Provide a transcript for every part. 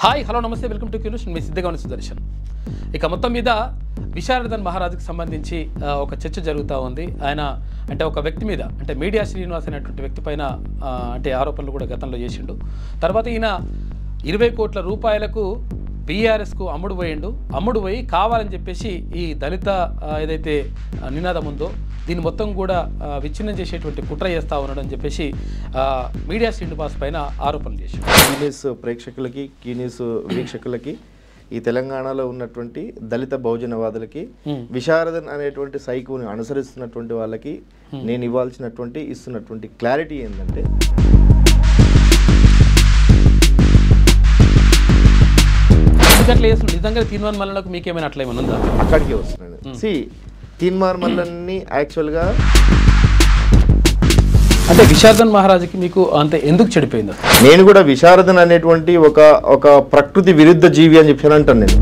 Hi hello నమస్తే welcome to Q News మీ సిద్ధగౌని సుదర్శన్. ఇక మొత్తం మీద విశారదన్ మహారాజుకి సంబంధించి ఒక చర్చ జరుగుతూ ఉంది. ఆయన అంటే ఒక వ్యక్తి మీద అంటే మీడియా శ్రీనివాస్ అనేటువంటి వ్యక్తి పైన అంటే ఆరోపణలు కూడా గతంలో చేసిండు. తర్వాత ఈయన 20 కోట్ల రూపాయలకు బీఆర్ఎస్కు అమ్ముడు పోయి కావాలని చెప్పేసి ఈ దళిత ఏదైతే నినాదం ఉందో దీన్ని మొత్తం కూడా విచ్ఛిన్నం చేసేటువంటి కుట్ర చేస్తూ ఉన్నాడని చెప్పేసి మీడియా శ్రీనివాస్ పైన ఆరోపణలు చేశారు. క్యూన్యూస్ ప్రేక్షకులకి, క్యూన్యూస్ వీక్షకులకి, ఈ తెలంగాణలో ఉన్నటువంటి దళిత బహుజనవాదులకి, విశారదన్ అనేటువంటి సైకోని అనుసరిస్తున్నటువంటి వాళ్ళకి నేను ఇస్తున్నటువంటి క్లారిటీ ఏంటంటే, నిజంగా తీర్మాన్ మల్లన్నకు మీకేమైనా అట్లా ఏమైనా ఉందా? అక్కడికి వస్తున్నాను. తీన్మార్ మల్లన్ని యాక్చువల్గా అంటే విశారదన్ మహారాజుకి మీకు అంతే ఎందుకు చెడిపోయింది? నేను కూడా విశారదన్ అనేటువంటి ఒక ప్రకృతి విరుద్ధ జీవి అని చెప్పి అంటాను. నేను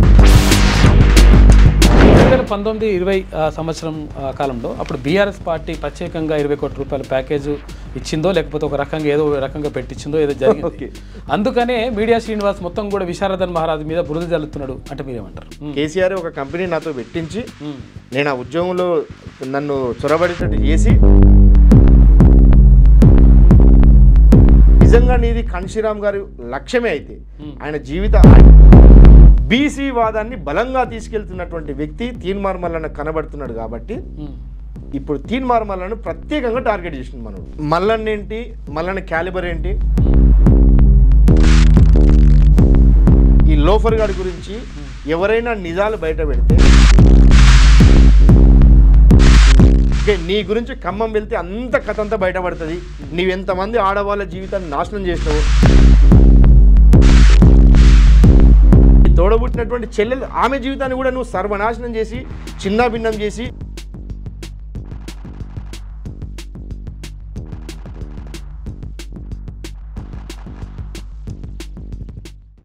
2019-20 సంవత్సరం కాలంలో అప్పుడు బీఆర్ఎస్ పార్టీ ప్రత్యేకంగా 20 కోట్ల రూపాయల ప్యాకేజ్ ఇచ్చిందో లేకపోతే ఒక రకంగా ఏదో రకంగా పెట్టించిందో ఏదో జరిగింది. అందుకనే మీడియా శ్రీనివాస్ మొత్తం కూడా విశారదన్ మహారాజు మీద బురద జల్లుతున్నాడు అంటే మీరేమంటారు? కేసీఆర్ ఒక కంపెనీ నాతో పెట్టించి నేను ఆ ఉద్యోగంలో నన్ను చొరబడేటట్టు చేసి, నిజంగా నీది కాన్షీరామ్ గారి లక్ష్యమే అయితే ఆయన జీవిత బీసీ వాదాన్ని బలంగా తీసుకెళ్తున్నటువంటి వ్యక్తి తీన్మార్ మల్లన్న కనబడుతున్నాడు. కాబట్టి ఇప్పుడు తీన్మార్ మల్లన్నను ప్రత్యేకంగా టార్గెట్ చేసింది మనం. మల్లన్న ఏంటి, మల్లన్న క్యాలిబర్ ఏంటి, ఈ లోఫర్ గారి గురించి ఎవరైనా నిజాలు బయట పెడితే, నీ గురించి ఖమ్మం వెళ్తే అంత కథ అంతా బయటపడుతుంది. నీవెంతమంది ఆడవాళ్ళ జీవితాన్ని నాశనం చేసినావు, తోడబుట్టినటువంటి చెల్లెలు ఆమె జీవితాన్ని కూడా నువ్వు సర్వనాశనం చేసి చిన్నాభిన్నం చేసి